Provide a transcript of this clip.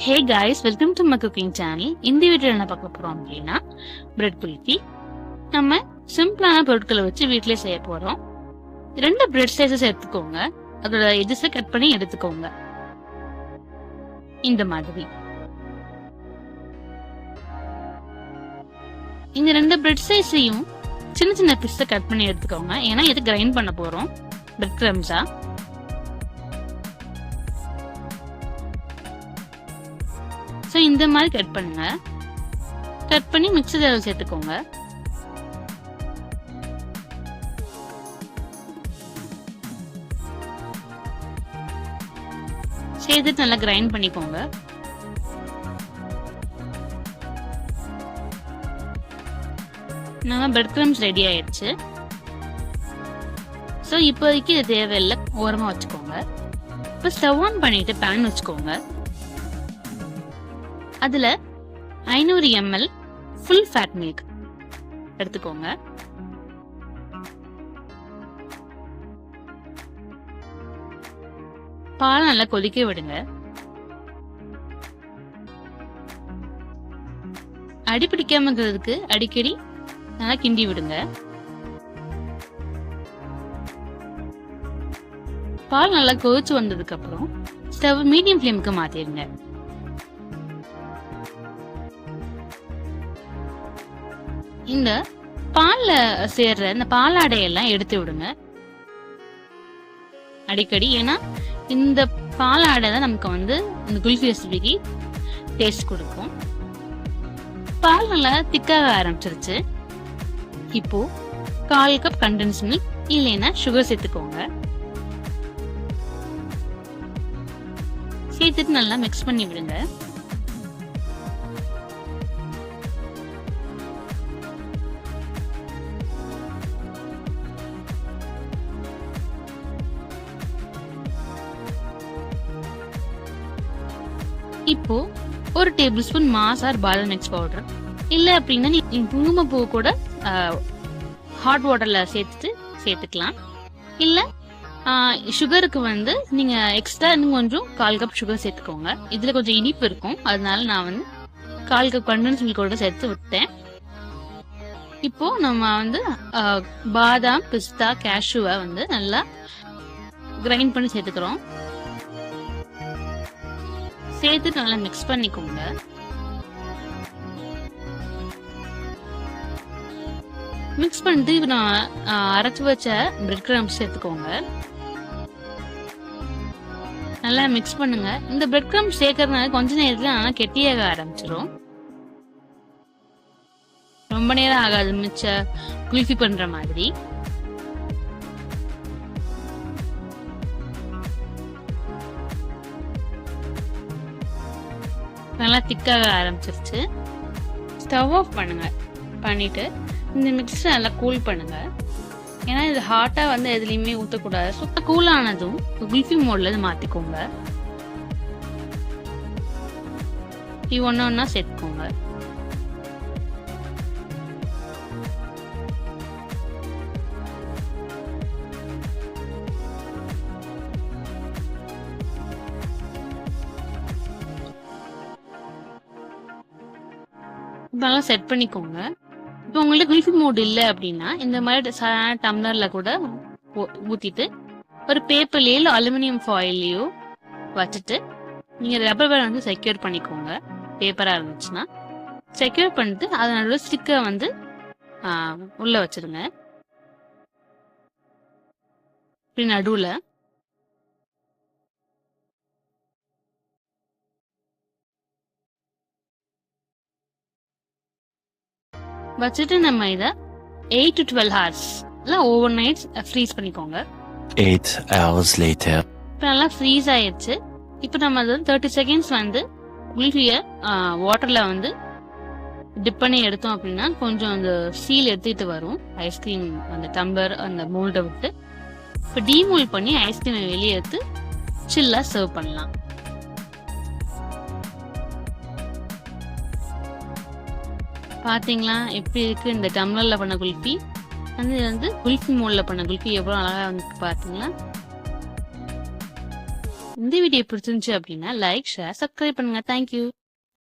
Hey guys, welcome to my cooking channel. இந்த வீடியோவில் என்ன பார்க்க போறோம் அப்படின்னா பிரெட் குல்ஃபி. நம்ம சிம்பிளான பொருட்களை வச்சு வீட்டிலே செய்ய போறோம். 2 பிரெட் சைஸஸ் எடுத்துக்கோங்க. அதோட எஜஸை கட் பண்ணி எடுத்துக்கோங்க. இந்த மாதிரி இந்த 2 பிரெட் சைஸையும் சின்ன சின்ன பீஸை கட் பண்ணி எடுத்துக்கோங்க. ஏன்னா இது கிரைண்ட் பண்ண போறோம் பிரெட் கிரம்ஸா. ஸோ இந்த மாதிரி கட் பண்ணுங்க. கட் பண்ணி மிக்ஸி ஜாரில் சேர்த்துக்கோங்க. சேர்த்துட்டு நல்லா கிரைண்ட் பண்ணிக்கோங்க. நம்ம பிரெட் கிரம்ஸ் ரெடி ஆயிடுச்சு. ஸோ இப்போதைக்கு இது தேவையில்லை, ஓரமாக வச்சுக்கோங்க. இப்போ ஸ்டவ் ஆன் பண்ணிட்டு பேன் வச்சுக்கோங்க. அதுல 500 ml ஃபுல் ஃபேட் மில்க் எடுத்துக்கோங்க. பால் நல்லா கொதிக்க விடுங்க. அடி பிடிக்காம இருக்கிறதுக்கு அடிக்கடி நல்லா கிண்டி விடுங்க. பால் நல்லா கொதிச்சு வந்ததுக்கு அப்புறம் ஸ்டவ் மீடியம் ஃப்ளேமுக்கு மாத்திடுங்க. இந்த பால்ல சேர்ற இந்த பாலாடையெல்லாம் எடுத்து விடுங்க அடிக்கடி. ஏன்னா இந்த பாலாடை தான் நமக்கு இந்த குல்ஃபி ரெசிபிக்கு டேஸ்ட் கொடுக்கும். பால் நல்லா திக்காக ஆரம்பிச்சிருச்சு. இப்போ 1/4 கப் கண்டென்ஸ் மில்க் இல்லைன்னா சுகர் சேர்த்துக்கோங்க. சேர்த்துட்டு நல்லா மிக்ஸ் பண்ணி விடுங்க. இப்போ 1 டேபிள் ஸ்பூன் மாஸ் ஆர் பாதாம் மிக்ஸ் பவுடர், இல்ல அப்படின்னா குங்குமப்பூ கூட ஹாட் வாட்டர்ல சேர்த்துக்கலாம். இல்ல சுகருக்கு நீங்க எக்ஸ்ட்ரா இன்னும் கொஞ்சம் 1/4 கப் சுகர் சேர்த்துக்கோங்க. இதுல கொஞ்சம் இனிப்பு இருக்கும், அதனால நான் 1/4 கப் கண்டென்ஸ் மில்கோட சேர்த்து விட்டேன். இப்போ நம்ம பாதாம், பிஸ்தா, கேஷ்யூவை நல்லா கிரைண்ட் பண்ணி சேர்த்துக்கிறோம். சேர்த்து நல்லா மிக்ஸ் பண்ணிக்கோங்க. மிக்ஸ் பண்ணிட்டு இப்போ நான் அரைச்சு வச்ச பிரெட் கிரம்ஸ் சேர்த்துக்கோங்க. நல்லா மிக்ஸ் பண்ணுங்க. இந்த பிரெட் கிரம்ஸ் சேர்க்கறதுனால கொஞ்ச நேரத்துல நல்லா கெட்டியாக ஆரம்பிச்சிடும். ரொம்ப நேரம் ஆகாது மிச்ச குல்ஃபி பண்ற மாதிரி. நல்லா திக்காக ஆரம்பிச்சிருச்சு. ஸ்டவ் ஆஃப் பண்ணுங்க. பண்ணிட்டு இந்த மிக்ஸை நல்லா கூல் பண்ணுங்க. ஏன்னா இது ஹாட்டா எதுலையுமே ஊற்றக்கூடாது. சுத்த கூல் ஆனதும் குல்ஃபி மோட்ல மாத்திக்கோங்க. இது ஒன்னா சேர்த்துக்கோங்க. இப்பெல்லாம் செட் பண்ணிக்கோங்க. இப்போ உங்களுக்கு குல்ஃபி மோட் இல்லை அப்படின்னா இந்த மாதிரி டம்ளர்ல கூட ஊத்திட்டு ஒரு பேப்பர்லயோ இல்லை அலுமினியம் ஃபாயிலையோ வச்சுட்டு நீங்க ரப்பர் பேண்ட் செக்யூர் பண்ணிக்கோங்க. பேப்பரா இருந்துச்சுன்னா செக்யூர் பண்ணிட்டு அதனோட ஸ்டிக்கர் உள்ள வச்சிருங்க. இப்படி நடுவுல வச்சுட்டு நம்ம இதை 8 to 12 hours over night freeze பண்ணிக்கோங்க. 8 hours later. இப்போ நல்லா ஃப்ரீஸ் ஆயிடுச்சு. இப்போ நம்ம 30 செகண்ட்ஸ் குல்ஃபிய வாட்டர்ல டிப் பண்ணி எடுத்தோம் அப்படின்னா கொஞ்சம் அந்த சீல் எடுத்துட்டு வரும். ஐஸ்கிரீம் அந்த டம்ளர் அந்த மோல்டை விட்டு இப்போ டீமோல்ட் பண்ணி ஐஸ்கிரீமை வெளியே எடுத்து சில்லா சர்வ் பண்ணலாம். பாத்தீங்களா எப்படி இருக்கு இந்த டம்ளர்ல பண்ண குல்ஃபி. குல்ஃபி மோல்ல பண்ண குல்ஃபி எவ்வளவு அழகா பாத்தீங்களா. இந்த வீடியோ பிடிச்சிருந்துச்சு அப்படின்னா லைக் ஷேர் சப்ஸ்கிரைப் பண்ணுங்க. தேங்க்யூ.